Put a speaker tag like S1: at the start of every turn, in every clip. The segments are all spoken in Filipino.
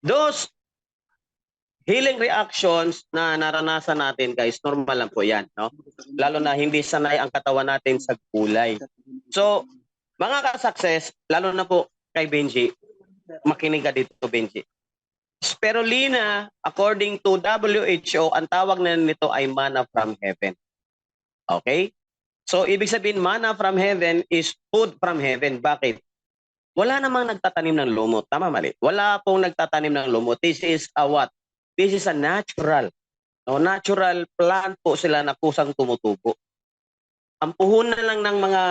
S1: Those healing reactions na naranasan natin, guys, normal lang po yan, no? Lalo na hindi sanay ang katawan natin sa gulay. So, mga ka-success, lalo na po kay Benji, makinig ka dito, Benji. Spirulina, according to WHO, ang tawag na nito ay manna from heaven. Okay? So, ibig sabihin, manna from heaven is food from heaven. Bakit? Wala namang nagtatanim ng lumot. Tama, mali? Wala pong nagtatanim ng lumot. This is a what? This is a natural. No, natural plant po sila na kusang tumutubo. Ang puhunan lang ng mga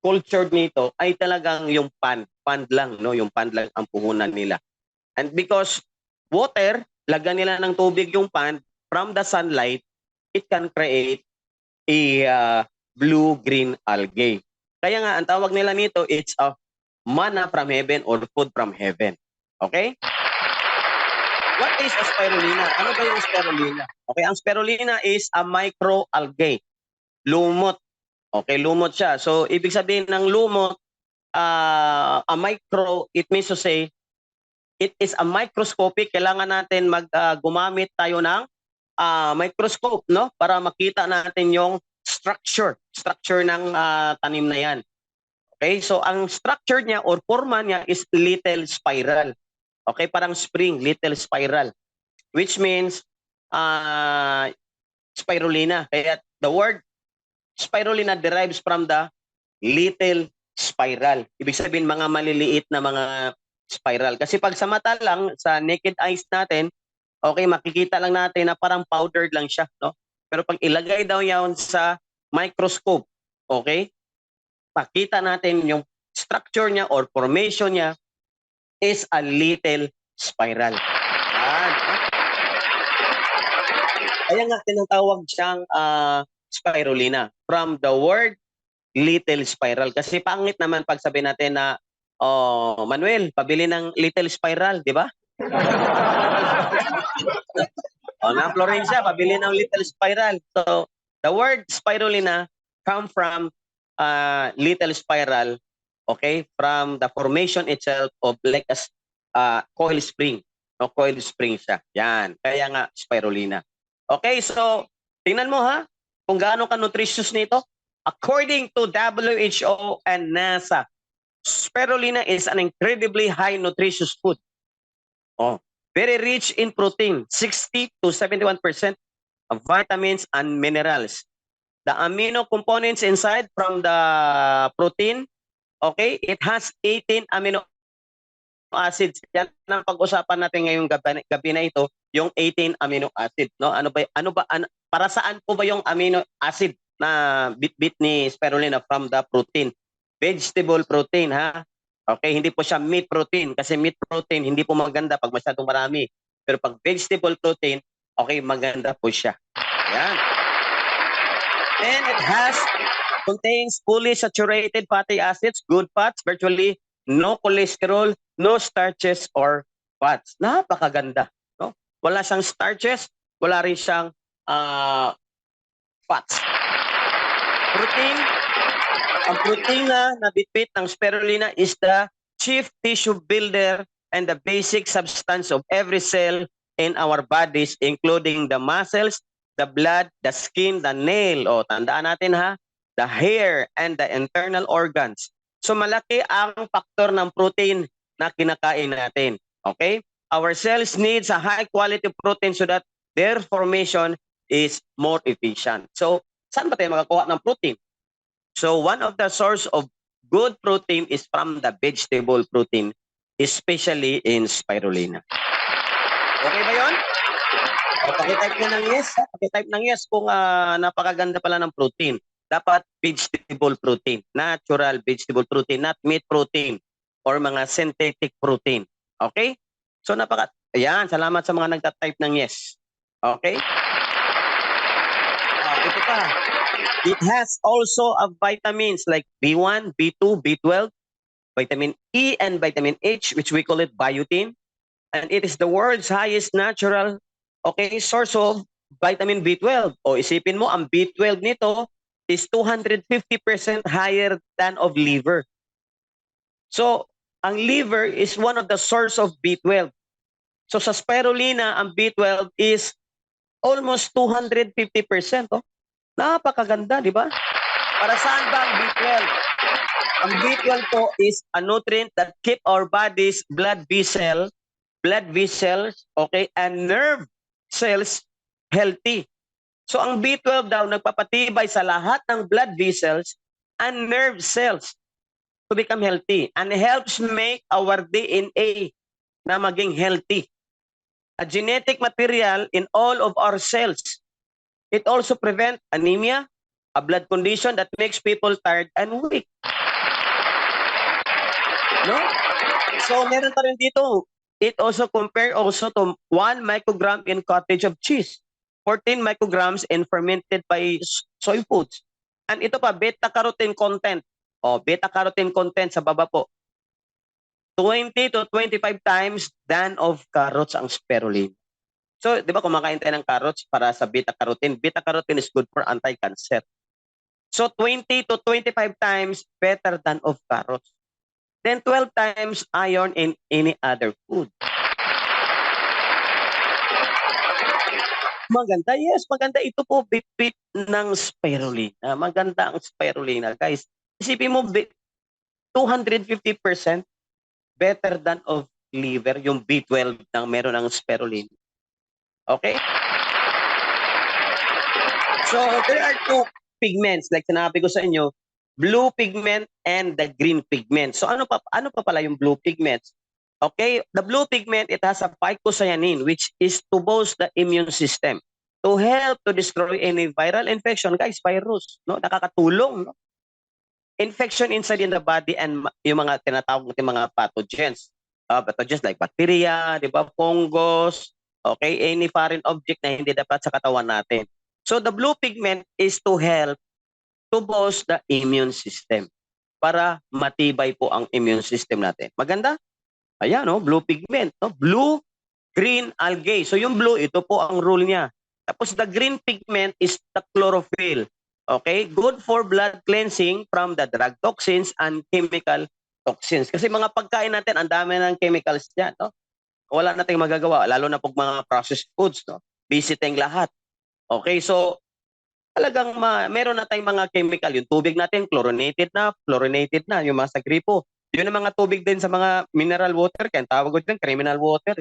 S1: cultured nito ay talagang yung pond lang, no? Yung pond lang ang puhunan nila. And because water, lagyan nila ng tubig yung pond, from the sunlight, it can create a blue-green algae. Kaya nga, ang tawag nila nito, it's a manna from heaven or food from heaven. Okay? What is a spirulina? Ano ba yung spirulina? Okay, ang spirulina is a microalgae. Lumot. Okay, lumot siya. So, ibig sabihin ng lumot, a micro, it means to say, it is a microscopic. Kailangan natin gumamit tayo ng microscope, no? Para makita natin yung structure ng tanim na yan. Okay, so ang structure niya or forma niya is little spiral. Okay, parang spring, little spiral. Which means spirulina. Kaya the word spirulina derives from the little spiral. Ibig sabihin mga maliliit na mga spiral. Kasi pag sa mata lang, sa naked eyes natin, okay, makikita lang natin na parang powdered lang siya, no? Pero pag ilagay daw yan sa microscope, okay, pakita natin yung structure niya or formation niya is a little spiral. Yan. Kaya nga tinatawag siyang spirulina from the word little spiral. Kasi pangit naman pag sabihin natin na, oh, Manuel, pabili ng little spiral, di ba? O, na Florencia, pabili ng little spiral. So, the word spirulina come from little spiral, okay, from the formation itself of like a coil spring. No, coil spring siya. Yan. Kaya nga, spirulina. Okay, so, tingnan mo ha, kung gaano ka nutritious nito. According to WHO and NASA, spirulina is an incredibly high nutritious food. Oh, very rich in protein, 60 to 71% of vitamins and minerals. The amino components inside from the protein, okay, it has 18 amino acids. Yan ang pag-usapan natin ngayong gabi na ito, yung 18 amino acid, no? Para saan po ba yung amino acid na bit ni spirulina from the protein? Vegetable protein, ha? Okay, hindi po siya meat protein kasi meat protein hindi po maganda pag masyadong marami. Pero pag vegetable protein, okay, maganda po siya. Ayan. And it contains fully saturated fatty acids, good fats, virtually no cholesterol, no starches or fats. Napakaganda, no? Wala siyang starches, wala rin siyang fats. Protein, ang protina na bitbit ng spirulina is the chief tissue builder and the basic substance of every cell in our bodies, including the muscles, the blood, the skin, the nail, o tandaan natin ha, the hair, and the internal organs. So malaki ang faktor ng protein na kinakain natin. Okay? Our cells needs a high quality protein so that their formation is more efficient. So saan ba tayo makakuha ng protein? So one of the source of good protein is from the vegetable protein, especially in spirulina. Okay ba yun? O, pakitype nyo ng yes. Pakitype ng yes kung napakaganda pala ng protein. Dapat vegetable protein. Natural vegetable protein, not meat protein or mga synthetic protein. Okay? So ayan, salamat sa mga nagtatype ng yes. Okay? Ito pa. It has also vitamins like B1, B2, B12, vitamin E and vitamin H, which we call it biotin. And it is the world's highest natural, okay, source of vitamin B12. O isipin mo, ang B12 nito is 250% higher than of liver. So, ang liver is one of the source of B12. So sa spirulina, ang B12 is almost 250%. Oh. Napakaganda, di ba? Para saan ba ang B12? Ang B12 po is a nutrient that keep our body's blood vessels, okay, and nerve cells healthy. So ang B12 daw nagpapatibay sa lahat ng blood vessels and nerve cells to become healthy and helps make our DNA na maging healthy. A genetic material in all of our cells. It also prevents anemia, a blood condition that makes people tired and weak. No? So meron pa rin dito. It also compare also to 1 microgram in cottage of cheese, 14 micrograms in fermented by soy foods. And ito pa, beta-carotene content. Beta-carotene content sa baba po. 20 to 25 times than of carrots ang spirulina. So, di ba kumakain tayo ng carrots para sa beta-carotene? Beta-carotene is good for anti-cancer. So, 20 to 25 times better than of carrots. Then 12 times iron in any other food. Maganda, yes, maganda. Ito po, bit ng spirulina. Maganda ang spirulina, guys. Isipin mo, 250% better than of liver, yung B12 na meron ng spirulina. Okay? So, there are two pigments, like sinabi ko sa inyo, blue pigment and the green pigment. So ano pa pala yung blue pigment? Okay, the blue pigment, it has a phycocyanin which is to boost the immune system to help to destroy any viral infection. Guys, virus, no? Nakakatulong, no? Infection inside in the body and yung mga tinatawag natin mga pathogens. Pathogens like bacteria, di ba, fungus, okay, any foreign object na hindi dapat sa katawan natin. So the blue pigment is to help to boost the immune system para matibay po ang immune system natin. Maganda? Ayan, no? Blue pigment. No? Blue, green, algae. So yung blue, ito po ang rule niya. Tapos the green pigment is the chlorophyll. Okay? Good for blood cleansing from the drug toxins and chemical toxins. Kasi mga pagkain natin, ang dami ng chemicals dyan. No? Wala nating magagawa, lalo na pag mga processed foods. No? Busy tayong lahat. Okay, so talagang meron na tayong mga chemical. Yung tubig natin, fluorinated na, yung mga sa gripo. Yun ang mga tubig din sa mga mineral water, kaya tawag ko dyan, criminal water.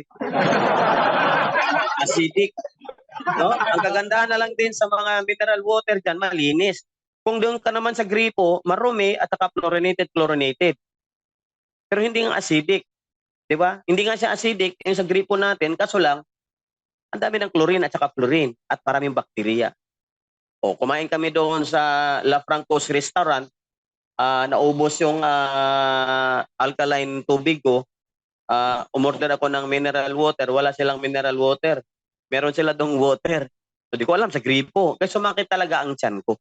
S1: Acidic. No? Ang kagandahan na lang din sa mga mineral water dyan, malinis. Kung doon ka naman sa gripo, marumi at saka chlorinated. Pero hindi nga acidic. Di ba? Hindi nga siya acidic, yung sa gripo natin, kaso lang, ang dami ng chlorine at saka fluorine at maraming bakterya. Kumain kami doon sa La Franco's restaurant, naubos yung alkaline tubig ko, umorder ako ng mineral water, wala silang mineral water. Meron sila dong water. So di ko alam, sa gripo. Kasi sumakit talaga ang tiyan ko.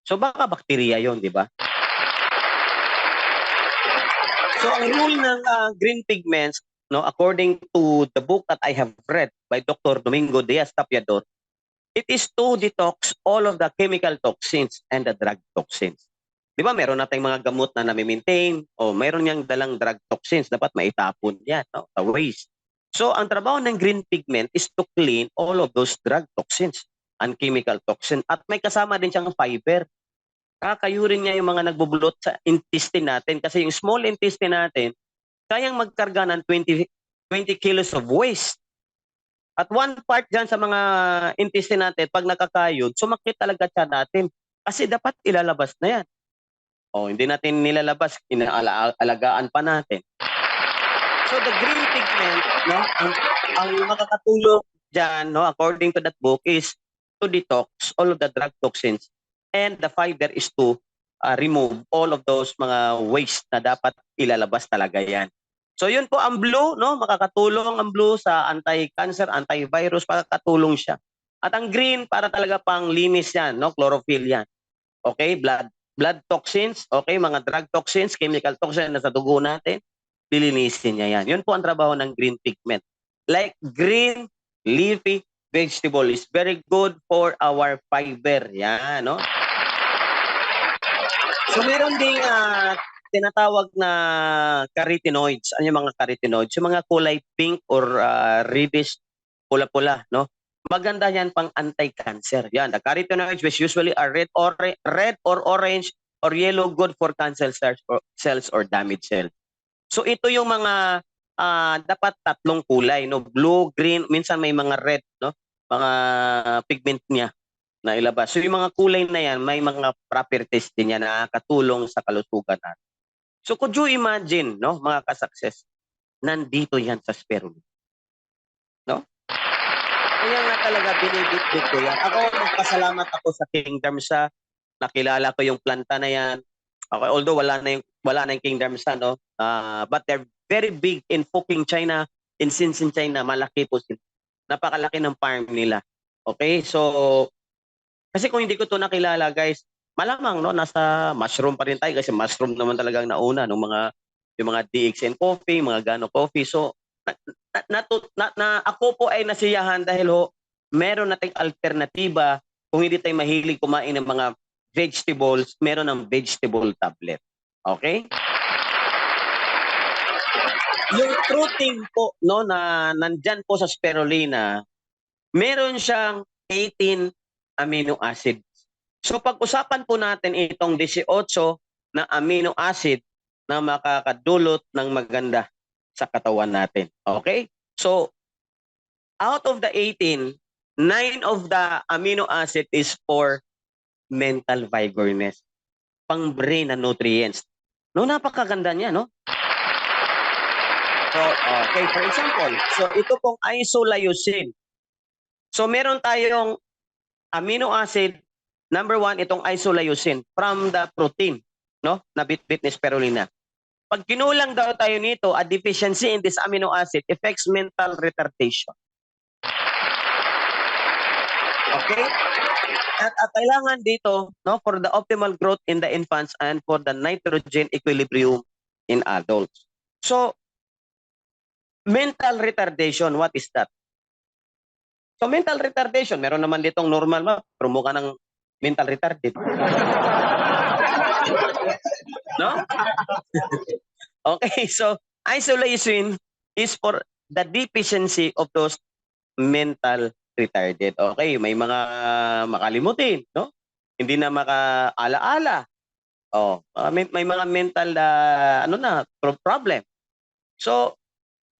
S1: So baka bakterya yon, di ba? So ang rule ng green pigments, no, according to the book that I have read by Dr. Domingo Diaz-Tapiador, it is to detox all of the chemical toxins and the drug toxins. Di ba meron nating mga gamot na nami-maintain o meron niyang dalang drug toxins, dapat maitapon yan, no? The waste. So ang trabaho ng green pigment is to clean all of those drug toxins and chemical toxins. At may kasama din siyang fiber. Kakayurin niya yung mga nagbubulot sa intestine natin kasi yung small intestine natin kayang magkarga ng 20 kilos of waste. At one part dyan sa mga intestine natin, pag nakakayod, sumakit talaga siya natin. Kasi dapat ilalabas na yan. Hindi natin nilalabas, inaalagaan pa natin. So the green pigment, no, ang makakatulong dyan, no, according to that book, is to detox all of the drug toxins. And the fiber is to remove all of those mga waste na dapat ilalabas talaga yan. So yun po ang blue, no? Makakatulong ang blue sa anti-cancer, anti-virus, makakatulong siya. At ang green para talaga pang linis yan, no? Chlorophyll yan. Okay, blood toxins, okay, mga drug toxins, chemical toxins na sa dugo natin, lilinisin niya yan. Yun po ang trabaho ng green pigment. Like green leafy vegetable is very good for our fiber. Yan, no? So meron ding tinatawag na carotenoids. Ano yung mga carotenoids? Yung mga kulay pink or reddish, pula-pula, no? Maganda yan pang anti-cancer. Yan, the carotenoids which usually are red or orange or yellow, good for cancer cells or damaged cells. So ito yung mga dapat tatlong kulay, no? Blue, green, minsan may mga red, no? Mga pigment niya na ilabas. So yung mga kulay na yan, may mga properties din yan na katulong sa kalusugan natin. So could you imagine, no, mga kasakses, nandito yan sa spirulina. No? Kaya nga talaga binibit-bit ko yan. Ako, magpasalamat ako sa King Darmsa. Nakilala ko yung planta na yan. Okay, although wala na yung King Darmsa, no? But they're very big in Fuking, China. In Shenzhen, China, malaki po sila. Napakalaki ng farm nila. Okay, so kasi kung hindi ko to nakilala, guys, malamang no nasa mushroom pa rin tayo kasi mushroom naman talagang nauna yung mga DXN coffee, mga Gano coffee. So ako po ay nasiyahan dahil meron nating alternatiba kung hindi tayo mahilig kumain ng mga vegetables, meron ng vegetable tablet. Okay? Yung protein po no na nandyan po sa spirulina, meron siyang 18 amino acid. So pag-usapan po natin itong 18 na amino acid na makakadulot ng maganda sa katawan natin. Okay? So out of the 18, 9 of the amino acid is for mental vigorness, pang brain na nutrients. No, napakaganda niya, no? So, okay, for example, so ito pong isoleucine. So meron tayong amino acid, number 1, itong isoleucine from the protein, no? Na bit-bit ni spirulina. Pag kinulang daw tayo nito, a deficiency in this amino acid affects mental retardation. Okay? At kailangan dito, no, for the optimal growth in the infants and for the nitrogen equilibrium in adults. So, mental retardation, what is that? So mental retardation, meron naman ditong normal pero mukha ng mental retarded. No? Okay, so isoleucine is for the deficiency of those mental retarded. Okay, may mga makalimutin, no? Hindi na makaala-ala. May mga mental problem. So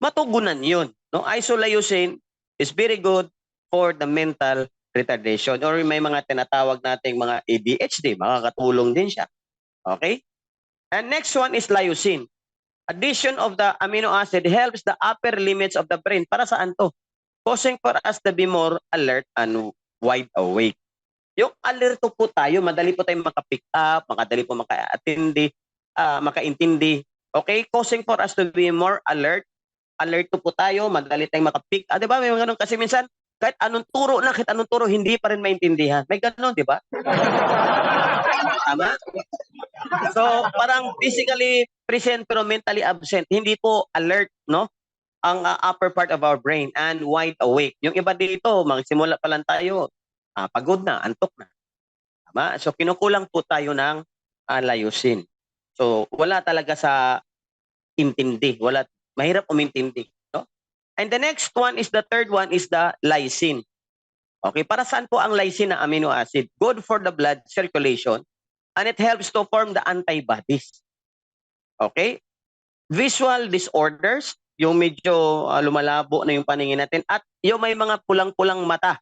S1: matugunan 'yun, no? Isoleucine is very good for the mental retardation or may mga tinatawag nating mga ADHD, makakatulong din siya. Okay? And next one is leucine. Addition of the amino acid helps the upper limits of the brain. Para saan to? Causing for us to be more alert and wide awake. Yung alerto po tayo, madali po tayong maka-pick up, madali po makaintindi. Okay? Causing for us to be more alert po tayo, madali tayong maka-pick up. Di ba? May mga ganun. Kasi minsan, kahit anong turo, hindi pa rin maintindihan. May ganun, di ba? Tama? So, parang physically present pero mentally absent. Hindi po alert, no? Ang upper part of our brain and wide awake. Yung iba dito, magsimula pa lang tayo, pagod na, antok na. Tama? So, kinukulang po tayo ng leucine. So, wala talaga sa intindi. Mahirap umintindi. No? And the next one is, the third one is the lysine. Okay, para saan po ang lysine na amino acid? Good for the blood circulation and it helps to form the antibodies. Okay? Visual disorders, yung medyo lumalabo na yung paningin natin at yung may mga pulang-pulang mata.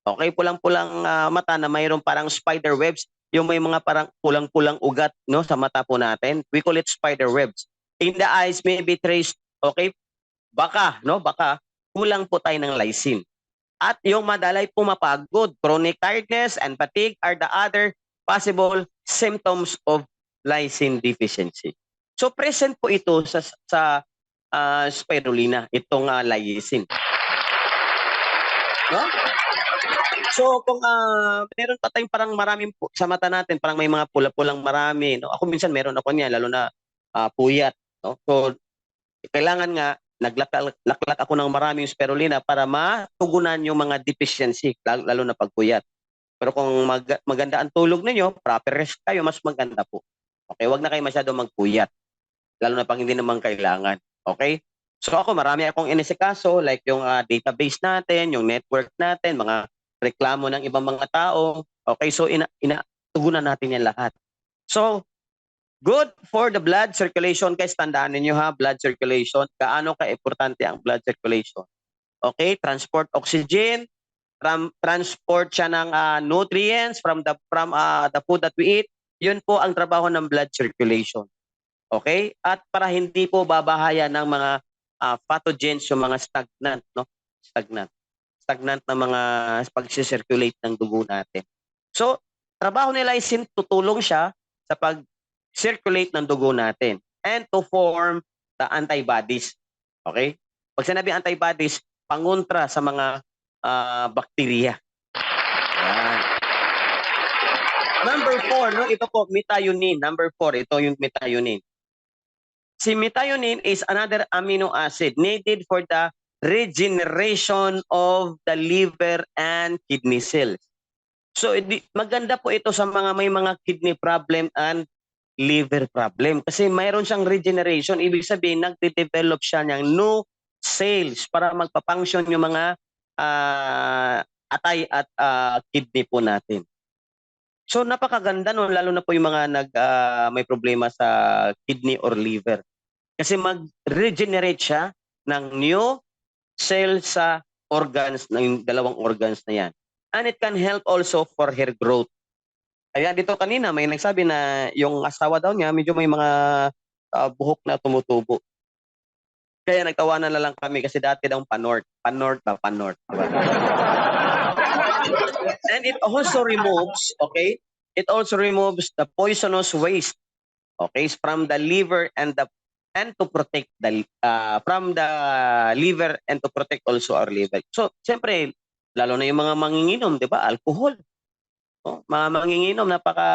S1: Okay, pulang-pulang mata na mayroong parang spider webs, yung may mga parang pulang-pulang ugat no sa mata po natin. We call it spider webs. In the eyes may be traced, okay? Baka kulang po tayo ng lysine. At yung madalay pumapagod, chronic tiredness and fatigue are the other possible symptoms of lysine deficiency. So present po ito sa spirulina, itong lysine. No? So kung meron pa tayong parang maraming sa mata natin, parang may mga pula-pulang marami, no? Ako minsan meron ako niyan, lalo na puyat, no? So kailangan nga naglaklat ako ng maraming spirulina para matugunan yung mga deficiency, lalo na pagpuyat. Pero kung maganda ang tulog ninyo, proper rest kayo, mas maganda po. Okay, wag na kayo masyado magpuyat. Lalo na pang hindi naman kailangan. Okay? So ako, marami akong inisikaso, like yung database natin, yung network natin, mga reklamo ng ibang mga tao. Okay, so tugunan natin yan lahat. So, good for the blood circulation. Guys, tandaan ninyo ha, blood circulation. Kaano ka-importante ang blood circulation? Okay, transport oxygen, transport siya ng nutrients from the food that we eat. Yun po ang trabaho ng blood circulation. Okay? At para hindi po babahaya ng mga pathogens, yung mga stagnant, no? Stagnant na mga pag-circulate ng dugo natin. So, trabaho nila is tutulong siya sa pag-circulate ng dugo natin and to form the antibodies. Okay? Pag sinabi antibodies, pangontra sa mga bakterya. Yan. Number 4, no? Ito po, methionine. Number 4, ito yung methionine. Si methionine is another amino acid needed for the regeneration of the liver and kidney cells. So, maganda po ito sa mga may mga kidney problem and liver problem. Kasi mayroon siyang regeneration. Ibig sabihin, nagde-develop siya ng new cells para magpa-function yung mga atay at kidney po natin. So napakaganda nun, lalo na po yung mga may problema sa kidney or liver. Kasi mag-regenerate siya ng new cell sa organs, ng dalawang organs na yan. And it can help also for hair growth. Kaya dito kanina may nagsabi na yung asawa daw niya medyo may mga buhok na tumutubo. Kaya nagtawanan na lang kami kasi dati daw panort. Panort. Diba? And it also removes, okay? It also removes the poisonous waste, okay, from the liver and to protect the from the liver and to protect also our liver. So, siyempre, lalo na yung mga manginginom, 'di ba? Alcohol. Oh, mga manginginom, napaka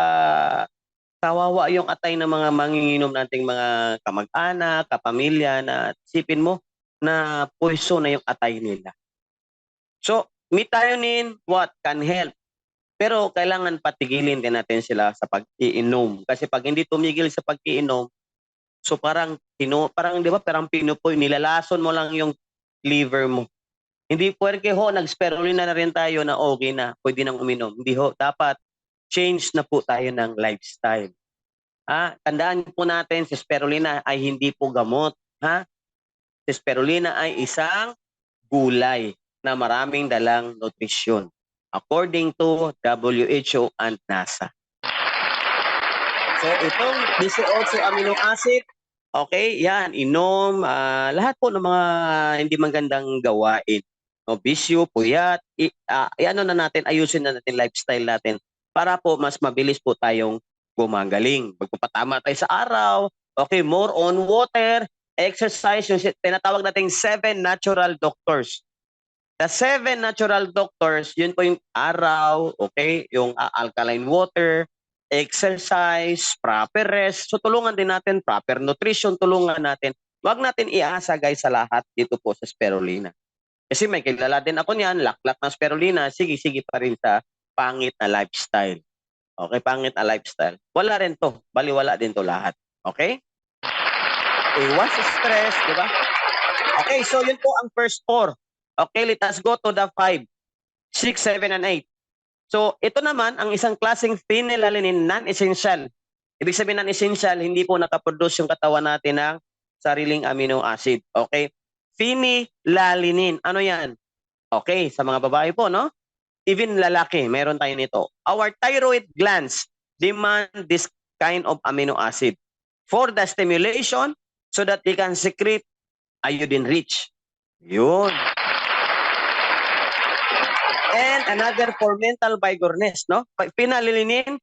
S1: kawawa yung atay ng mga manginginom nating mga kamag-anak, kapamilya na sipin mo na poison na yung atay nila. So, methionine, what can help? Pero kailangan patigilin din natin sila sa pag-iinom. Kasi pag hindi tumigil sa pag-iinom, so parang 'di ba, parang pinupoy, nilalason mo lang yung liver mo. Hindi puwerke ho, nag-spirulina na rin tayo na okay na, pwede nang uminom. Hindi ho, dapat change na po tayo ng lifestyle. Tandaan po natin, si spirulina ay hindi po gamot. Si spirulina ay isang gulay na maraming dalang nutrisyon according to WHO and NASA. So itong 18 amino acid, okay, yan, inom, lahat po ng mga hindi magandang gawain. No, bisyo, puyat, ano na natin, ayusin na natin lifestyle natin para po mas mabilis po tayong gumagaling. Magpapatama tayo sa araw, okay, more on water, exercise, yung tinatawag nating 7 natural doctors. The 7 natural doctors, yun po yung araw, okay, yung alkaline water, exercise, proper rest. So tulungan din natin, proper nutrition, tulungan natin. Huwag natin iasa guys sa lahat dito po sa spirulina. Kasi may kilala din ako niyan, laklak ng spirulina, sige pa rin sa pangit na lifestyle. Okay, pangit na lifestyle. Wala rin to, baliwala din to lahat. Okay? Iwas stress, di ba? Okay, so yun po ang first 4. Okay, let us go to the 5, 6, 7, and 8. So, ito naman, ang isang klaseng phenylalanine, non-essential. Ibig sabihin non-essential, hindi po nakaproduce yung katawan natin ng sariling amino acid. Okay? Phenylalanine, ano yan? Okay, sa mga babae po, no? Even lalaki, meron tayo nito. Our thyroid glands demand this kind of amino acid for the stimulation so that they can secrete iodine-rich. Yun. And another for mental vigorness, no? Phenylalanine,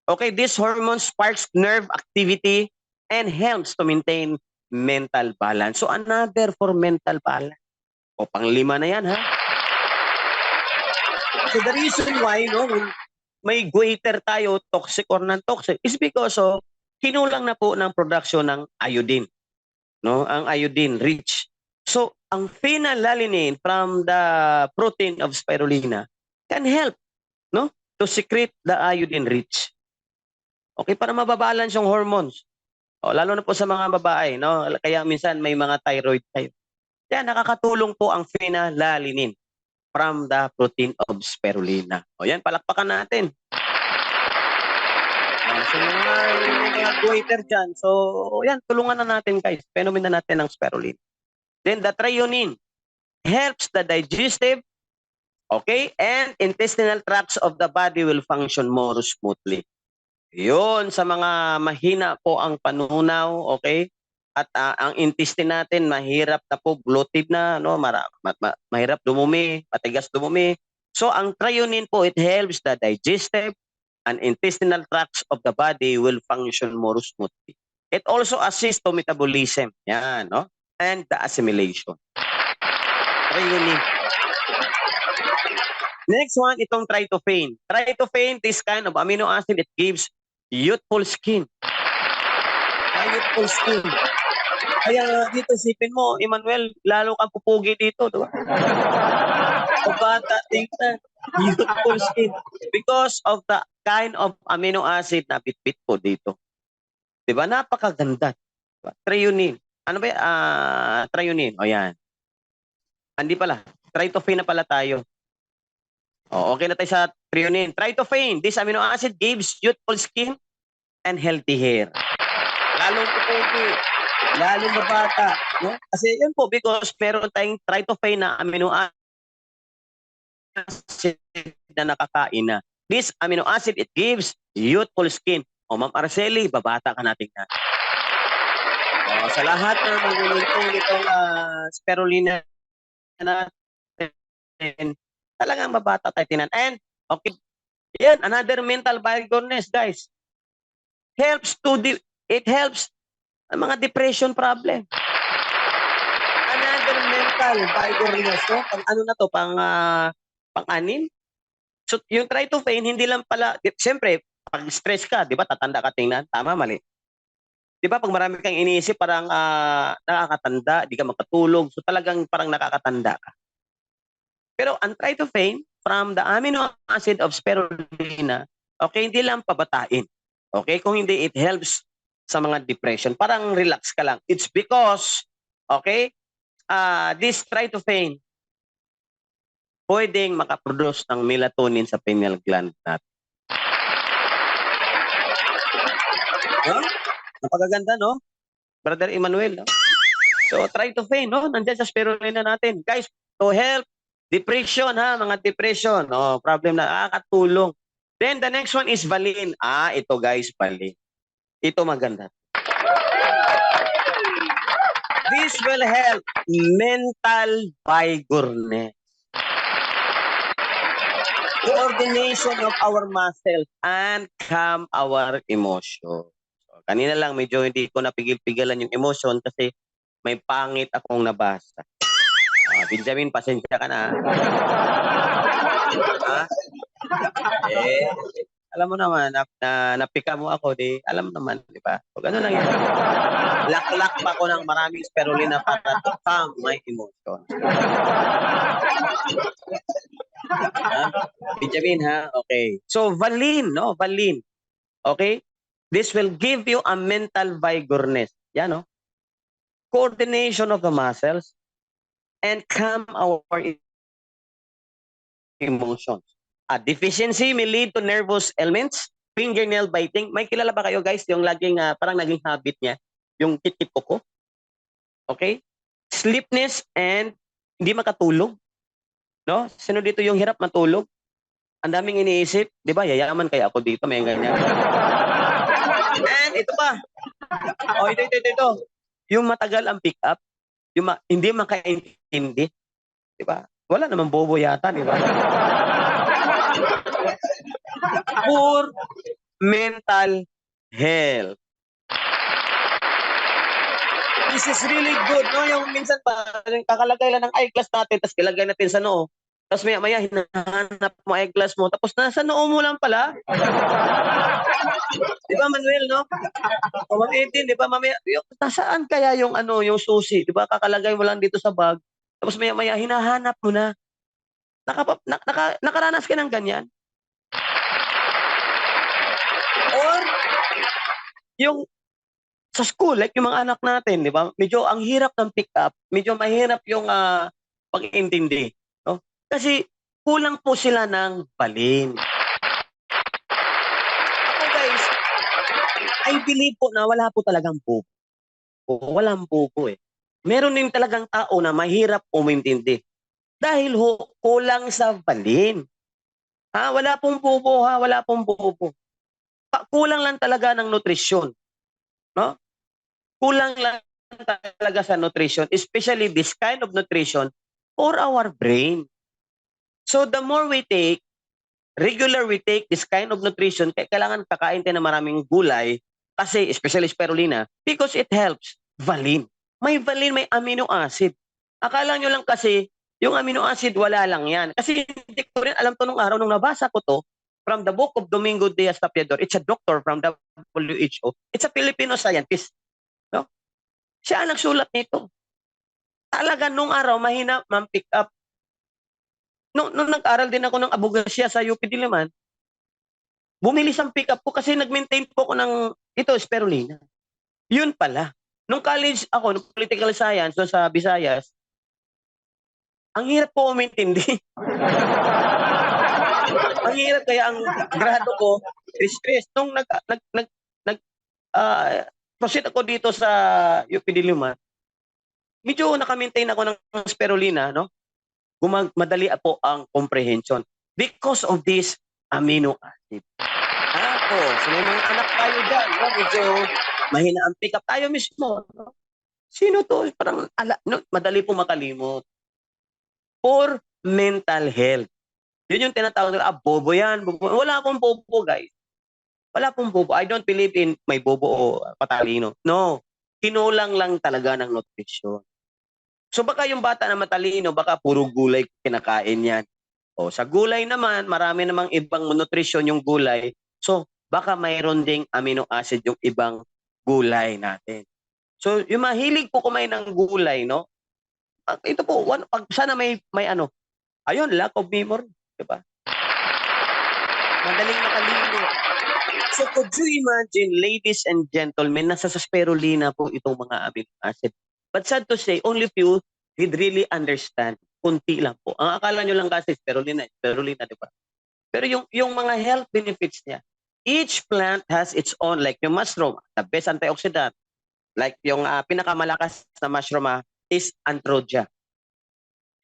S1: okay, this hormone sparks nerve activity and helps to maintain mental balance. So another for mental balance. O pang-5 na yan, ha? So the reason why, no, may goiter tayo, toxic or non-toxic, is because of kinulang na po ng production ng iodine, no? Ang iodine rich. So ang phenylalanine from the protein of spirulina can help, no, to secrete the iodine rich. Okay, para mababalance yung hormones. O, lalo na po sa mga babae, no? Kaya minsan may mga thyroid tayo. Kaya nakakatulong po ang phenylalanine from the protein of spirulina. O yan, palakpakan natin. So yung mga goiter dyan, so yan, tulungan na natin guys. Penomen na natin ang spirulina. Then the threonine helps the digestive, okay, and intestinal tracts of the body will function more smoothly. Yun, sa mga mahina po ang panunaw, okay? At ang intestine natin mahirap na po, bloated na, no? Mahirap dumumi, matigas dumumi. So ang threonine po, it helps the digestive and intestinal tracts of the body will function more smoothly. It also assists to metabolism, yan, no? And the assimilation. Threonine. Next one, itong tryptophan. Tryptophan, this kind of amino acid, it gives youthful skin. Youthful skin. Kaya dito sipin mo, Emmanuel, lalo kang pupugi dito, di ba? Bata, tingnan. Youthful skin. Because of the kind of amino acid na bitbit po dito. Di ba? Napakaganda. Diba? Threonine. Ano ba? Threonine. O yan. Hindi pala. Tryptophan na pala tayo. O, okay na tayo sa threonine. Tryptophan. This amino acid gives youthful skin and healthy hair. Lalong pupugi. Lalong mabata. No? Kasi yun po, because meron tayong tryptophan na amino acid na nakakain na. This amino acid, it gives youthful skin. O, Ma'am Araceli, babata ka natin na. O, sa lahat na maglulintong itong spirulina natin, talagang babata tayo tinan. And, okay, yan, another mental vigorness, guys. It helps ang mga depression problem. Another mental vigorness, no? Ano na to, pang-anim? So, yung tryptophan, hindi lang pala, siyempre, pag stress ka, di ba, tatanda ka tingnan, tama, mali. Di ba, pag marami kang iniisip, parang nakakatanda, di ka makatulog, so talagang parang nakakatanda ka. Pero ang tryptophan, from the amino acid of spirulina, okay, hindi lang pabatain. Okay, kung hindi, it helps sa mga depression. Parang relax ka lang. It's because, okay, this tryptophan, pwedeng makaproduce ng melatonin sa pineal gland natin. No? Napakaganda, no? Brother Emmanuel, no? So, tryptophan, no? Nandiyan sa spirulina natin. Guys, to help depression, ha? Mga depression, no? Problem na, katulong. Then, the next one is valine. Ito guys, valine. Ito maganda. This will help mental vigorness. Coordination of our muscles and calm our emotion. So, kanina lang medyo hindi ko napigil-pigilan yung emotion kasi may pangit akong nabasa. Benjamin, pasensya ka na. Alam mo naman, napika mo ako, alam mo naman, di ba? So, gano'n lang yan. Laklak pa ko ng maraming spirulina para to calm my emotion. Benjamin, ha? Okay. So, valine, no? Valine. Okay? This will give you a mental vigorness. Yan, no? Coordination of the muscles and calm our emotions. A deficiency may lead to nervous ailments, fingernail biting. May kilala ba kayo guys yung laging parang naging habit niya, yung kit-kit ko? Okay? Sleepiness and hindi makatulog. No? Sino dito yung hirap matulog? Ang daming iniisip, 'di ba? Yayaman kaya ako dito, may ganyan. And ito pa. Ito. Yung matagal ang pick up, yung hindi makaintindi, 'di ba? Wala namang bobo yata, 'di ba? Poor mental health. This is really good, no? Yung minsan pa, kakalagay lang ng eyeglass natin, tapos ilagay natin sa noo. Tapos maya-maya, hinahanap mo eyeglass mo, tapos nasa noo mo lang pala. Di ba, Manuel, no? O, Ma'am Edin, di ba, mamaya, nasaan kaya yung, yung susi? Di ba, kakalagay mo lang dito sa bag, tapos maya-maya, hinahanap mo na. Nakaranas ka ng ganyan? Or, yung sa school, like yung mga anak natin, di ba? Medyo ang hirap ng pick up, medyo mahirap yung pag-intindi. No? Kasi kulang po sila ng balin. Ako guys, I believe po na wala po talagang bobo. Walang bobo eh. Meron din talagang tao na mahirap umintindi. Dahil kulang sa balin. Ha, wala pong bobo ha, wala pong bobo. Kulang lang talaga ng nutrisyon, no? Kulang lang talaga sa nutrition, especially this kind of nutrition for our brain. So the more we take, we take this kind of nutrition, kailangan kakain tayo ng maraming gulay, kasi especially spirulina, because it helps. Valine. May valine, may amino acid. Akala nyo lang kasi, yung amino acid, wala lang yan. Kasi hindi ko rin alam to nung araw, nung nabasa ko to, from the book of Domingo Diaz Tapiador, it's a doctor from the WHO, it's a Filipino scientist. No? Siya ang nagsulat nito. Talaga nung araw, mahina man-pick up. Nung nag-aral din ako ng abogasya sa UP Diliman, bumilis ang pick up ko kasi nag-maintain po ako ng spirulina. Yun pala. Nung college ako, nung political science, doon sa Visayas, ang hirap po umintindi. Ang hirap, kaya ang grado ko, stress. Nung proceed ako dito sa UP Diliman, medyo naka-maintain ako ng spirulina, no? Madali po ang comprehension because of this amino acid. Ako, so may mga anak tayo dyan, no? Medyo mahina ang pick up tayo mismo. No? Sino to? Parang madali po makalimot. For mental health. Yun yung tinatawag nila, bobo yan. Bobo. Wala pong bobo, guys. Wala pong bobo. I don't believe in may bobo o patalino. No. Kinulang lang talaga ng nutrition. So baka yung bata na matalino, baka puro gulay kinakain yan. O sa gulay naman, marami namang ibang nutrition yung gulay. So baka mayroon ding amino acid yung ibang gulay natin. So yung mahilig po kumain ng gulay, no? Ito po, pag sana may ano, ayun, lack of memory, di ba? Madaling makalimot. So could you imagine, ladies and gentlemen, nasa sa spirulina po itong mga amino acid. But sad to say, only few did really understand. Kunti lang po. Ang akala nyo lang kasi spirulina, di ba? Pero yung mga health benefits niya, each plant has its own, like yung mushroom, the best antioxidant. Like yung pinakamalakas na mushroom is Androdia.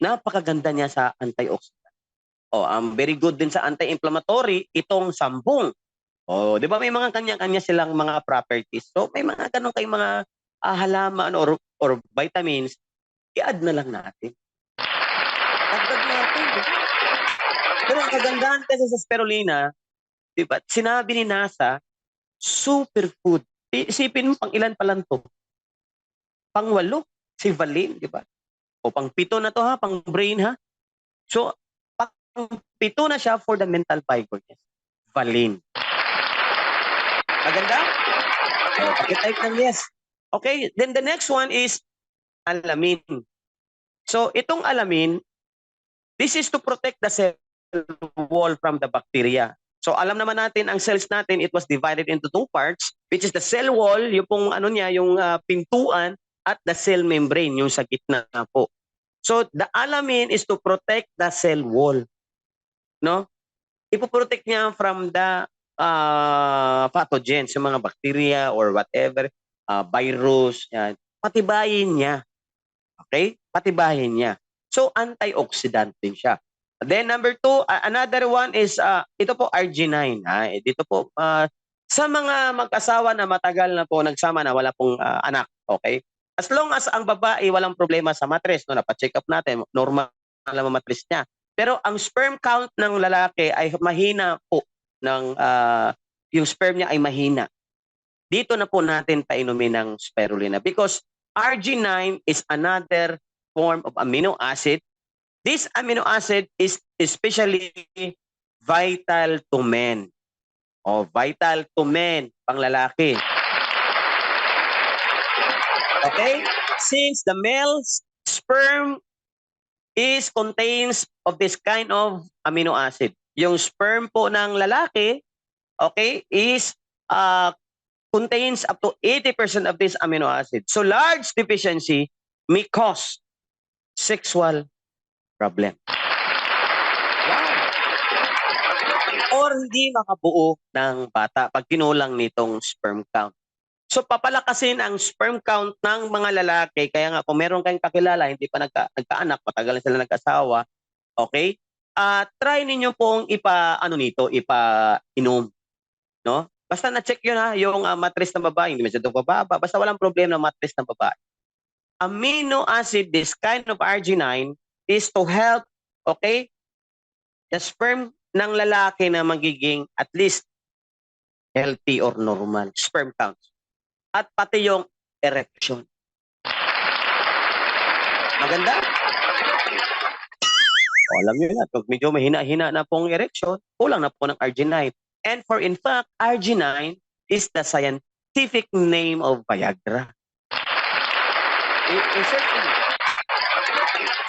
S1: Napakaganda niya sa antioxidant. Very good din sa anti-inflammatory, itong sambong. Di ba may mga kanya-kanya silang mga properties. So may mga ganun kayong mga halaman or vitamins, i-add na lang natin. Dagdag natin. Pero ang kagandahan kasi sa spirulina, di ba, sinabi ni NASA, superfood. Isipin mo, pang ilan pa lang to? Pang 8, si valine, di ba? O pang 7 na to ha, pang brain ha. So, pang 7 na siya for the mental fiber. Valine. Maganda? Pakitype ng yes. Okay, then the next one is alamin. So, itong alamin, this is to protect the cell wall from the bacteria. So, alam naman natin, ang cells natin, it was divided into 2 parts, which is the cell wall, yung pong ano niya, yung pintuan, at the cell membrane, yung sa gitna po. So, the alamin is to protect the cell wall. No? Ipoprotect niya from the pathogens, yung mga bacteria or whatever, virus, yan. Patibayin niya. Okay? Patibayin niya. So, antioxidant din siya. Then number 2, another one is, ito po RG9. Dito po, sa mga mag-asawa na matagal na po nagsama na wala pong anak, okay? As long as ang babae walang problema sa matres, no, napacheck up natin, normal lang ang matres niya. Pero ang sperm count ng lalaki ay mahina po, yung sperm niya ay mahina. Dito na po natin painumin ng spirulina because RG9 is another form of amino acid. This amino acid is especially vital to men. Vital to men, pang lalaki. Okay? Since the male sperm contains of this kind of amino acid. Yung sperm po ng lalaki, okay, is contains up to 80% of this amino acid. So large deficiency may cause sexual problem. Wow. Or hindi makabuo ng bata pag kinulang nitong sperm count. So papalakasin ang sperm count ng mga lalaki. Kaya nga kung meron kayong kakilala, hindi pa nagkaanak, matagal na sila nag-asawa, okay? Try ninyo pong ipa-inom, no? Basta na-check yun ha, yung mattress ng babae, hindi masyadong bababa, basta walang problema ng mattress ng babae. Amino acid, this kind of arginine, is to help, okay, the sperm ng lalaki na magiging at least healthy or normal sperm count. At pati yung erection. Maganda? O, alam nyo na, pag medyo mahina-hina na pong erection, kulang na po ng arginine. And in fact, arginine is the scientific name of Viagra. Research nyo.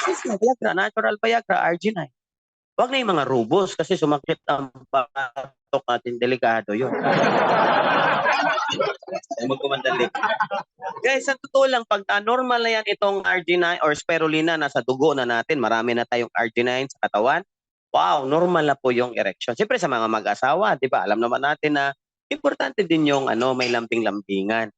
S1: This is Viagra, natural Viagra, arginine. Huwag na yung mga rubos kasi sumakit ang batok natin, delikado yun. Magkumandali. Guys, sa totoo lang, pag normal na yan itong arginine or spirulina, nasa dugo na natin, marami na tayong arginine sa katawan, wow, normal na po yung erection. Siyempre sa mga mag-asawa, di ba? Alam naman natin na importante din yung may lambing-lambingan.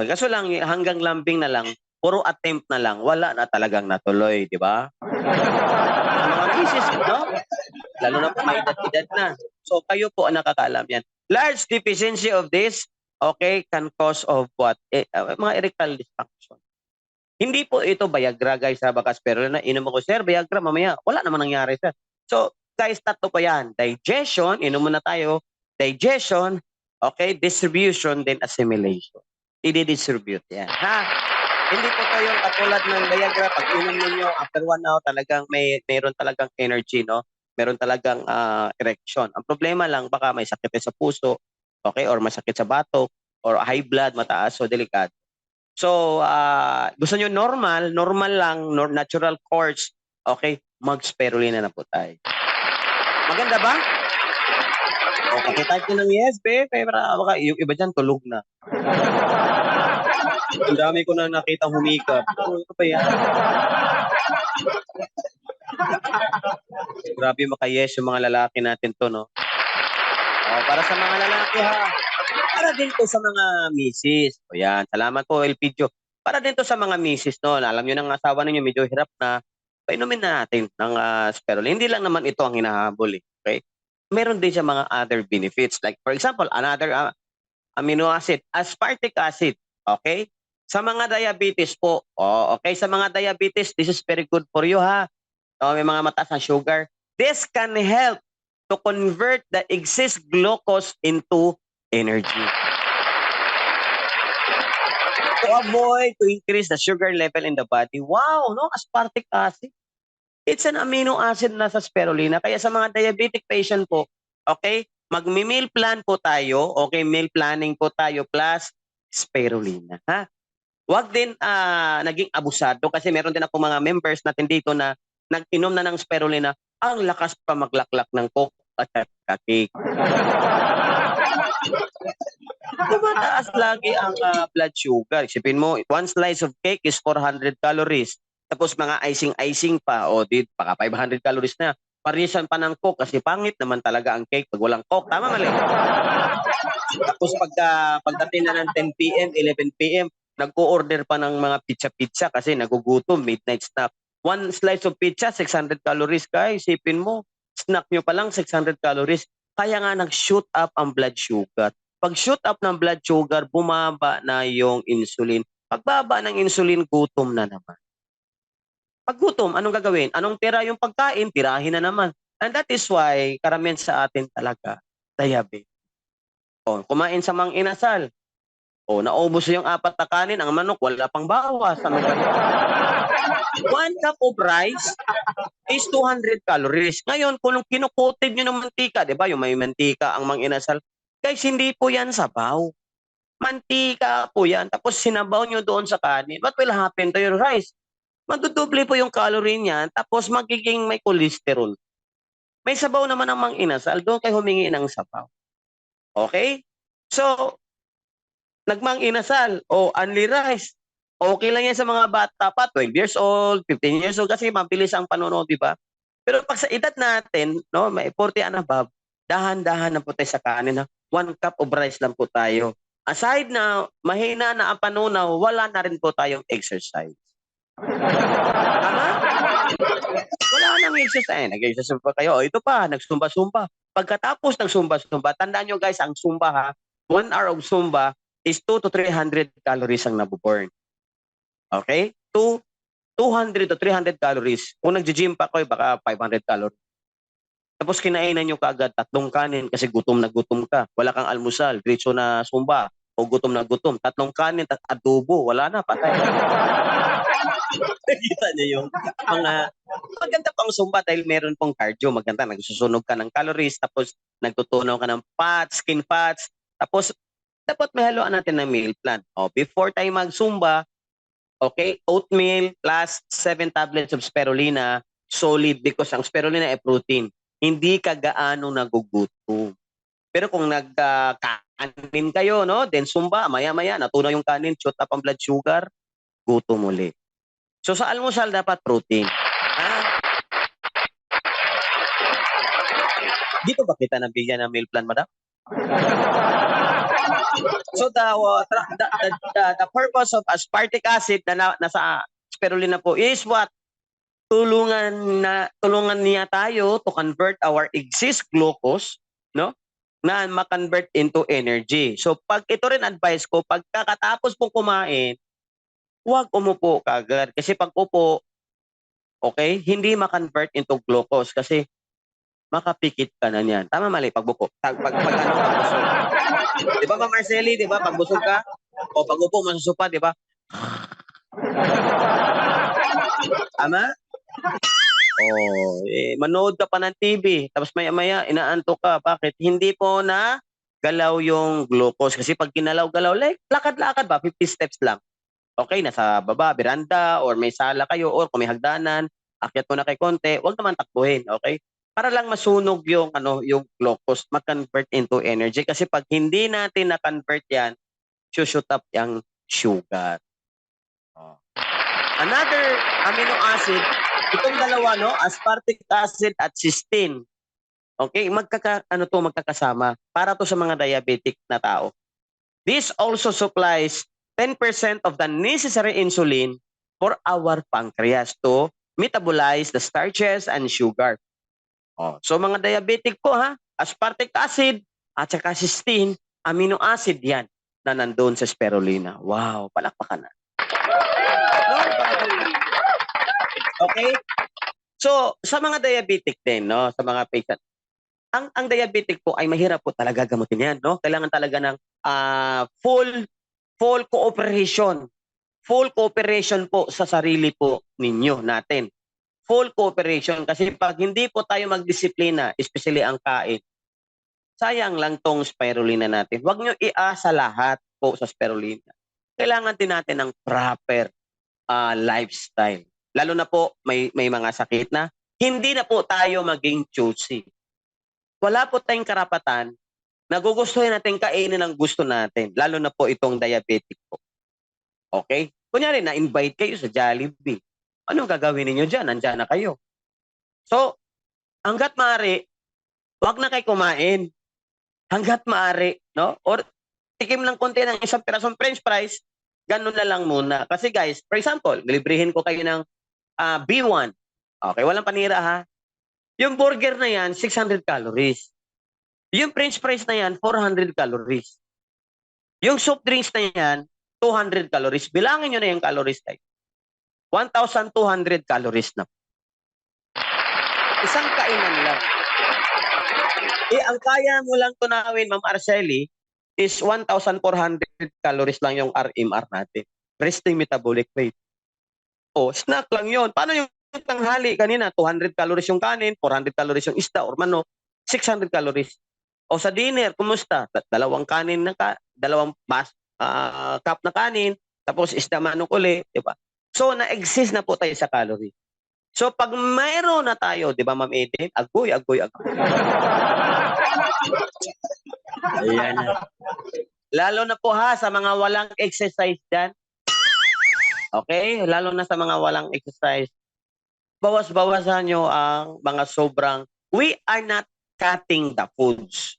S1: Kaso lang, hanggang lambing na lang, puro attempt na lang, wala na talagang natuloy, di ba? Sa mga misis, no? Lalo na po may edad-edad na. So kayo po ang nakakaalam yan. Large deficiency of this, okay, can cause of what? Mga erectile dysfunction. Hindi po ito Viagra, guys, ha, baka spirulina. Inom ako, sir, Viagra, mamaya. Wala naman nangyari, sir. So, guys, tatlo pa yan. Digestion, inom muna tayo. Digestion, okay, distribution, then assimilation. I-distribute yan, ha? Hindi po kayo katulad ng Viagra. Pag inom ninyo, after 1 hour, talagang mayroon talagang energy, no? Meron talagang erection. Ang problema lang, baka may sakit sa puso, okay, or masakit sa batok, or high blood, mataas, so delikado. So, gusto nyo normal lang, natural course, okay, mag-spirulina na po tayo. Maganda ba? O, pakitype nyo ng yes, babe. Baka yung iba dyan, tulog na. Ang dami ko na nakita humikap. Ito pa yan. Grabe maka-yes yung mga lalaki natin to, no? Para sa mga lalaki, ha? Para din to sa mga misis. O yan, salamat po, Elpidio. Para din to sa mga misis, no? Alam nyo ng asawa ninyo, medyo hirap na. Painumin na natin ng spirulina. Hindi lang naman ito ang hinahabol, okay? Meron din siya mga other benefits. Like, for example, another amino acid, aspartic acid, okay? Sa mga diabetes po, okay? Sa mga diabetes, this is very good for you, ha? May mga mataas na sugar. This can help to convert the excess glucose into energy. To avoid to increase the sugar level in the body. Wow, no? Aspartic acid. It's an amino acid na sa spirulina. Kaya sa mga diabetic patient po, okay, mag-meal plan po tayo, okay, meal planning po tayo plus spirulina, ha? Huwag din naging abusado kasi meron din ako mga members natin dito na nag-inom na ng spirulina, ang lakas pa maglaklak ng coke at cake. Tumataas lagi ang blood sugar. Isipin mo, one slice of cake is 400 calories. Tapos mga icing pa, baka 500 calories na. Parisan pa ng coke kasi pangit naman talaga ang cake pag walang coke. Tama, mali? Tapos pagdating na ng 10 p.m., 11 p.m., nag-o-order pa ng mga pizza kasi nagugutom, midnight snack. One slice of pizza, 600 calories, guys. Isipin mo, snack nyo pa lang 600 calories. Kaya nga nag-shoot up ang blood sugar. Pag shoot up ng blood sugar, bumaba na yung insulin. Pagbaba ng insulin, gutom na naman. Pag gutom, anong gagawin? Anong tira yung pagkain? Tirahin na naman. And that is why, karamihan sa atin talaga, diabetes. Kumain sa mang inasal. Naubos yung 4 na kanin, ang manok, wala pang bawas. Ano ba yun? 1 cup of rice is 200 calories. Ngayon, kung kinukutid nyo ng mantika, di ba, yung may mantika ang mang inasal, guys, hindi po yan sabaw. Mantika po yan. Tapos sinabaw nyo doon sa kanin. What will happen to your rice? Madudoble po yung calorie niyan, tapos magiging may cholesterol. May sabaw naman ang mang inasal, doon kayo humingi ng sabaw. Okay? So, nagmang inasal o only rice. Okay lang yan sa mga bata pa, 12 years old, 15 years old, kasi mabilis ang panuno, di ba? Pero pag sa edad natin, no, may 40 and above, dahan-dahan na po tayo sa kanin, na 1 cup of rice lang po tayo. Aside na mahina na ang panunaw, wala na rin po tayong exercise. Tama? Wala nang exercise. Nag-exercise pa kayo. O, ito pa, nagsumba-sumba. Pagkatapos ng sumba-sumba, tandaan nyo guys, ang sumba ha, 1 hour of sumba is 2 to 300 calories ang nabuburn. Okay? 200 to 300 calories. Kung nag-gym pa kayo, baka 500 calories. Tapos kinainan nyo kaagad 3 kanin kasi gutom na gutom ka. Wala kang almusal, diretso na sumba. O gutom na gutom. 3 kanin, adobo. Wala na, patay. Nakita niyo yung mga maganda pang sumba dahil meron pong cardio. Maganda, nagsusunog ka ng calories, tapos nagtutunaw ka ng fats, skin fats. Tapos, dapat may haluan natin ng meal plan. O, before tayo mag-sumba, okay, oatmeal plus 7 tablets of spirulina, solid because ang spirulina ay protein. Hindi ka gaano nagugutom. Pero kung nagkanin kayo, no, then sumba, maya-maya, natunaw yung kanin, shoot up ang blood sugar, gutom ulit. So sa almusal dapat protein. Dito ba kita nabigyan ng meal plan, madam? So the purpose of aspartic acid na nasa spirulina po is what? Tulungan niya tayo to convert our excess glucose, no? Na ma-convert into energy. So pag ito rin advice ko, pagkatapos po kumain, huwag umupo kagad. Kasi pag upo, okay, hindi ma-convert into glucose kasi makapikit ka na niyan. Tama mali, pagbuko. Pagbusog. Di ba, Ma'am Marceli, di ba, pagbusog ka, o pag upo, masusupa, di ba? Tama? Manood ka pa ng TV, tapos maya-maya, inaantok ka. Bakit? Hindi po na galaw yung glucose. Kasi pag ginalaw-galaw, like, lakad-lakad ba, 50 steps lang. Okay, nasa baba, beranda, or may sala kayo, or kung may hagdanan, akyat mo na kay konti, huwag naman takbuhin, okay? Para lang masunog yung yung glucose, mag-convert into energy. Kasi pag hindi natin na-convert yan, shoot up yung sugar. Another amino acid, itong dalawa, no, aspartic acid at cysteine. Okay, magkakasama para to sa mga diabetic na tao. This also supplies 10% of the necessary insulin for our pancreas to metabolize the starches and sugar. So mga diabetic po ha, aspartic acid at saka cysteine, amino acid yan na nandun sa spirulina. Wow, palakpakan na. No, okay? So, sa mga diabetic din, no, sa mga patient, ang diabetic po ay mahirap po talaga gamutin yan, no? Kailangan talaga ng full cooperation. Full cooperation po sa sarili po ninyo natin. Full cooperation kasi pag hindi po tayo magdisiplina, especially ang kain, sayang lang tong spirulina natin. Huwag nyo iasa lahat po sa spirulina. Kailangan din natin ng proper lifestyle. Lalo na po may mga sakit na hindi na po tayo maging choosy. Wala po tayong karapatan na gugustuhin natin kainin ang gusto natin. Lalo na po itong diabetic po. Okay? Kunyari, na-invite kayo sa Jollibee. Anong gagawin niyo dyan? Nandyan na kayo. So, hanggat maaari, wag na kayo kumain. Hanggat maaari, no? Or tikim lang konti ng isang pirasong french fries, ganun na lang muna. Kasi guys, for example, librihin ko kayo ng B1. Okay, walang panira ha. Yung burger na yan, 600 calories. Yung french fries na yan, 400 calories. Yung soft drinks na yan, 200 calories. Bilangin nyo na yung calories tayo. 1,200 calories na. Isang kainan lang. Ang kaya mo lang tunawin, Ma'am Arceli, is 1,400 calories lang yung RMR natin. Resting metabolic rate. Snack lang yon. Paano yung tanghali kanina? 200 calories yung kanin, 400 calories yung isda or manok, 600 calories. Sa dinner, kumusta? Dalawang kanin na dalawang cup na kanin, tapos isda manok ulit, di ba? So, na-exist na po tayo sa calorie. So, pag mayroon na tayo, di ba, Ma'am Eden? Agoy. Ayan na. Lalo na po ha, sa mga walang exercise dyan. Okay? Lalo na sa mga walang exercise. Bawas-bawasan nyo ang mga sobrang, we are not cutting the foods.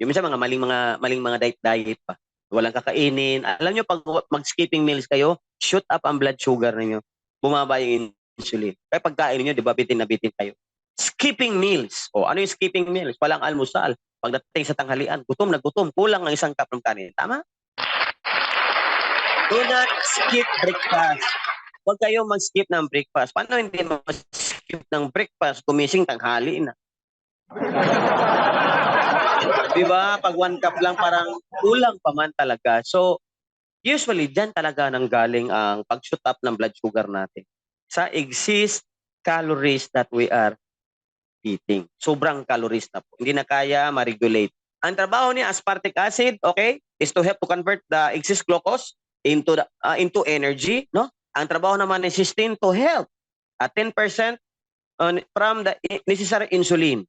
S1: Yung minsan maling mga diet pa. Walang kakainin. Alam nyo, pag mag-skipping meals kayo, shoot up ang blood sugar ninyo. Bumaba yung insulin. Kaya pagkain niyo, di ba, bitin na bitin kayo. Skipping meals. O ano yung skipping meals? Walang almusal. Pagdating sa tanghalian, gutom na gutom. Kulang ang isang cup ng kanin. Tama? Do not skip breakfast. Huwag kayong mag-skip ng breakfast. Paano hindi mag-skip ng breakfast? Kumising tanghali na. Di ba? Pag 1 cup lang, parang kulang pa man talaga. So, usually, dyan talaga nang galing ang pag-shoot up ng blood sugar natin. Sa exist calories that we are eating. Sobrang calories na po. Hindi na kaya ma-regulate. Ang trabaho ni aspartic acid, okay, is to help to convert the excess glucose into energy, no? Ang trabaho naman ni cysteine to help 10% from the necessary insulin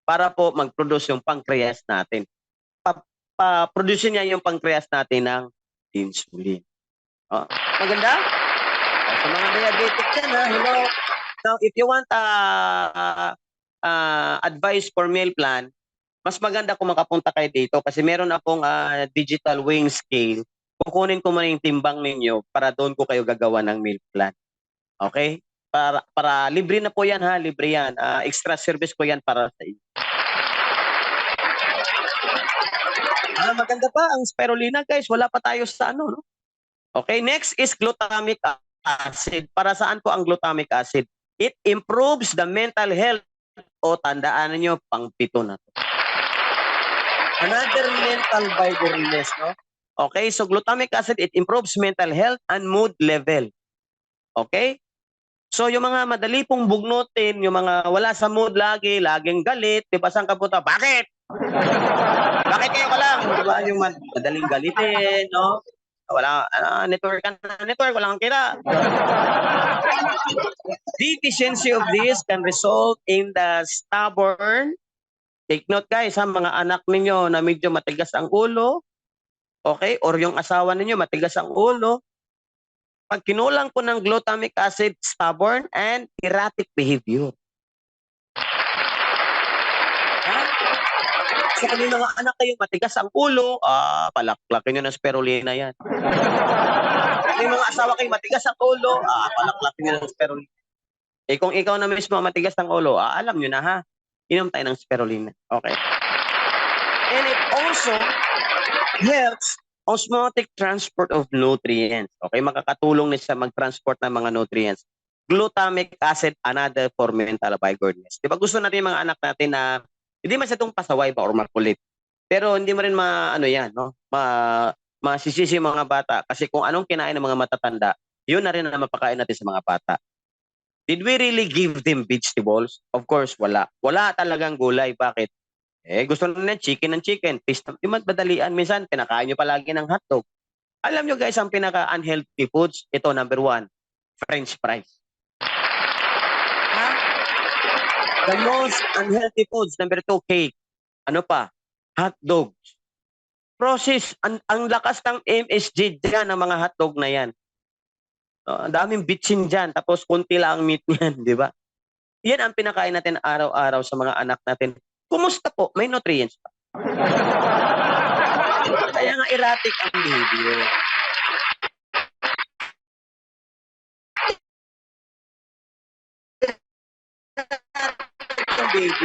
S1: para po mag-produce yung pancreas natin. Pa-produce niya yung pancreas natin ng insulin. Maganda? Sa mga diabetic yan, ha? Hello? Now, if you want advice for meal plan, mas maganda kung makapunta kayo dito kasi meron akong digital weighing scale. Kukunin ko muna yung timbang ninyo para doon ko kayo gagawa ng meal plan. Okay? Para libre na po yan ha, libre yan. Extra service ko yan para sa inyo. Maganda pa ang spirulina guys, wala pa tayo sa ano, no? Okay, next is glutamic acid. Para saan po ang glutamic acid? It improves the mental health. O tandaan niyo pang-pito na to. Another mental vigorness, no? Okay, so glutamic acid, it improves mental health and mood level. Okay? So yung mga madali pong bugnutin, yung mga wala sa mood lagi, laging galit, di ba saan ka punta? Bakit? Bakit kayo ka lang? Di ba yung madaling galitin, no? Wala, network ka na, network, wala kang kira. Deficiency of this can result in the stubborn. Take note guys, ha, mga anak ninyo na medyo matigas ang ulo, okay, or yung asawa ninyo matigas ang ulo, pag kinulang po ng glutamic acid, stubborn and erratic behavior. Ha? So kung yung mga anak kayo matigas ang ulo, palaklakin nyo ng spirulina yan. Kung yung mga asawa kayo matigas ang ulo, palaklakin nyo ng spirulina. Eh kung ikaw na mismo matigas ang ulo, alam nyo na ha, inom tayo ng spirulina. Okay? And it also helps osmotic transport of nutrients. Okay, makakatulong na siya mag-transport ng mga nutrients. Glutamic acid, another for mental vigorness. Di ba gusto natin yung mga anak natin na hindi masyadong pasaway ba or makulit. Pero hindi mo rin no? Masisisi yung mga bata kasi kung anong kinain ng mga matatanda, yun na rin na mapakain natin sa mga bata. Did we really give them vegetables? Of course, wala. Wala talagang gulay. Bakit? Gusto na chicken ng chicken. Yung madalian, minsan, pinakain nyo palagi ng hotdog. Alam nyo guys, ang pinaka-unhealthy foods, ito, number 1, French fries. The most unhealthy foods, number 2, cake. Ano pa? Hotdogs. Process, ang lakas ng MSG dyan, ng mga hotdog na yan. Ang daming bitchin dyan, tapos kunti lang ang meat niyan, di ba? Yan ang pinakain natin araw-araw sa mga anak natin. Kumusta po? May nutrients pa. Kaya nga erratic ang behavior.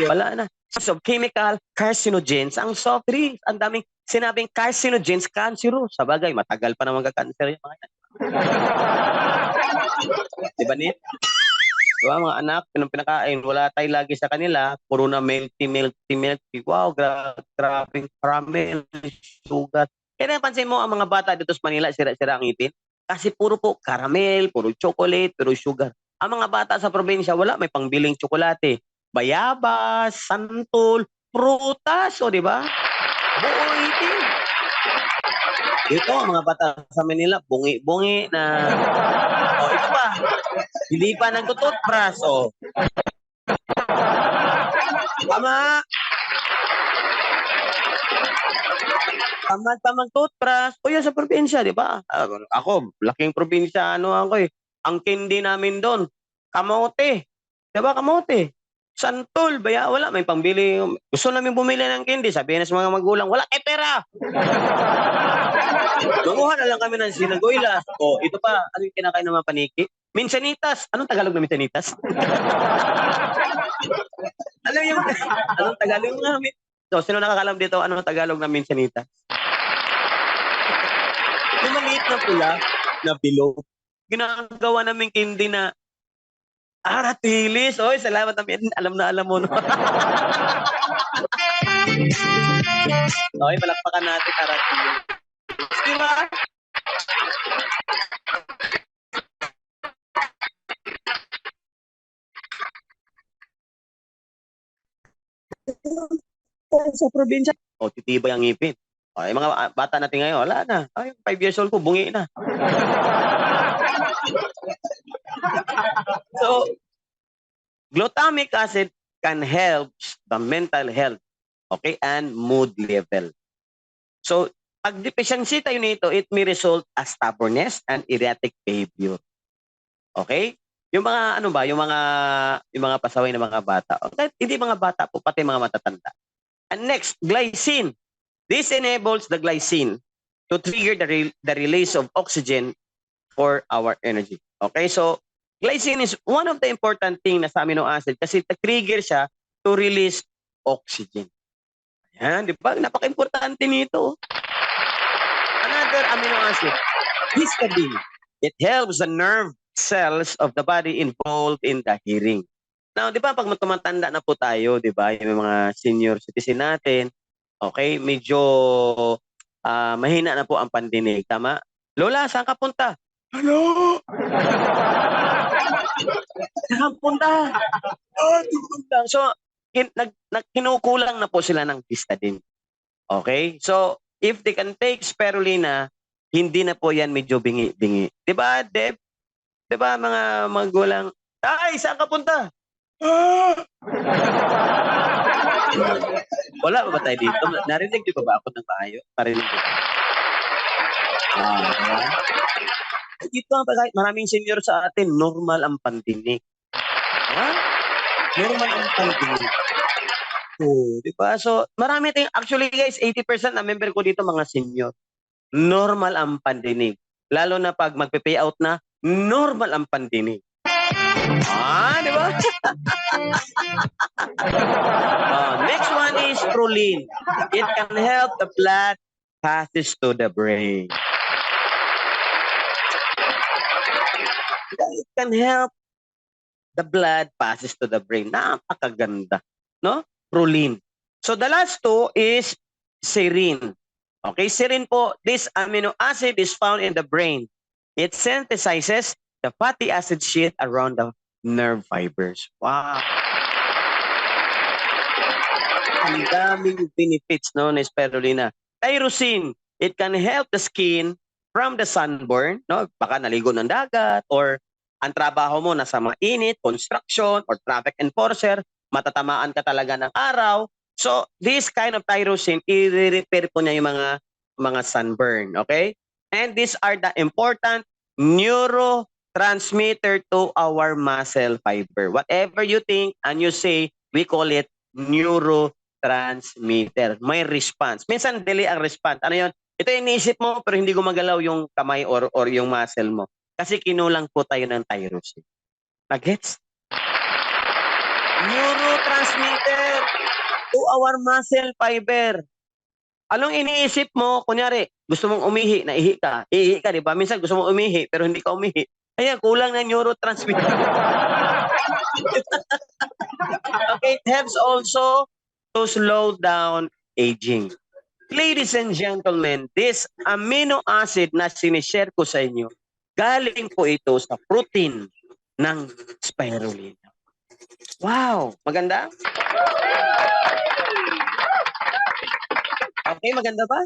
S1: Wala na. So, chemical carcinogens, ang soft drinks, ang daming sinabing carcinogens, cancerous. Sa bagay, matagal pa naman ka-cancer yung mga yan. Diba, Nit? Diba, mga anak, pinakain, wala tayo lagi sa kanila, puro na milky. Wow, grabing caramel, sugar. Kaya napansin mo, ang mga bata dito sa Manila, sira-sira ang ngipin. Kasi puro po caramel, puro chocolate, puro sugar. Ang mga bata sa probinsya, wala, may pangbiling tsokolate. Bayabas, santol, prutas, o di ba? Buo itin. Ito, ang mga bata sa Manila, bungi-bungi na... ito pa. Hindi pa nagtututbrush, Tama. Tamad pa mag-toothbrush. O yan sa probinsya, di ba? Ako, laking probinsya, ano ako eh. Ang kindi namin doon, kamote. Di ba, kamote? Santol, baya, wala, may pangbili. Gusto namin bumili ng kindi, sabihin na sa mga magulang, wala kay pera. Manguha na lang kami ng sinagoylas. O, ito pa, ano yung kinakain ng mga paniki? Minsanitas. Anong Tagalog na minsanitas? Alam yung, anong Tagalog na So, sino nakakalam dito, anong Tagalog na minsanitas? Yung maliit na pula, na bilog, ginagawa namin kindi na aratilis. Oy, salamat namin. Alam na alam mo. No? Oy, palakpakan natin aratilis. Diba? Sa probinsya, titibay ang ngipin. Ay, mga bata natin ngayon, wala na. Ay, 5 years old ko, bungi na. So, glutamic acid can help the mental health, okay, and mood level. So, pag deficiency tayo nito, it may result as stubbornness and erratic behavior. Okay? Yung mga ano ba, yung mga pasaway ng mga bata. Okay? Hindi mga bata po, pati mga matatanda. And next, glycine. This enables the glycine to trigger the release of oxygen for our energy. Okay? So, glycine is one of the important thing na sa amino acid kasi trigger siya to release oxygen. Ayan, di ba? Napaka-importante nito. Another amino acid, histidine. It helps the nerve cells of the body involved in the hearing. Now, di ba, pag tumatanda na po tayo, di ba, yung mga senior citizen natin, okay, medyo mahina na po ang pandinig, tama? Lola, saan ka punta? Ano? Saan punta? So, kinukulang na po sila ng histidine. Okay? So, if they can take spirulina, hindi na po yan medyo bingi-bingi. Di ba, Deb? Di ba, mga magulang, ay, saan ka punta? Wala ba tayo dito? Narinig di ba ako ng maayo? Narinig di ba? Diba? Dito, maraming senior sa atin, normal ang pandinig. Normal ang pandinig. Di ba? So, marami tayong, actually guys, 80% na member ko dito mga senior. Normal ang pandinig. Lalo na pag magpe-pay out na, normal ang pandinig. Di ba? Next one is proline. It can help the blood passes to the brain. It can help the blood passes to the brain. Napakaganda. No? Proline. So the last two is serine. Okay, serine po, this amino acid is found in the brain. It synthesizes the fatty acid sheet around the nerve fibers. Wow. Ang daming benefits no, ng spirulina. Tyrosine, it can help the skin from the sunburn, no? Baka naligo ng dagat or ang trabaho mo nasa mainit, construction or traffic enforcer, matatamaan ka talaga ng araw. So, this kind of tyrosine, i-repair po niya yung mga sunburn, okay? And these are the important neurotransmitter to our muscle fiber. Whatever you think and you say, we call it neurotransmitter. May response. Minsan, delay ang response. Ano yun? Ito yung iniisip mo pero hindi gumagalaw yung kamay or yung muscle mo. Kasi kinulang po tayo ng tyrosine. Nag-gets? Neurotransmitter to our muscle fiber. Anong iniisip mo? Kunyari, gusto mong umihi, naihi ka, di ba? Minsan gusto mong umihi, pero hindi ka umihi. Ayan, kulang na neurotransmitter. Okay, it helps also to slow down aging. Ladies and gentlemen, this amino acid na sinishare ko sa inyo, galing po ito sa protein ng spirulina. Wow! Maganda? Okay, maganda ba?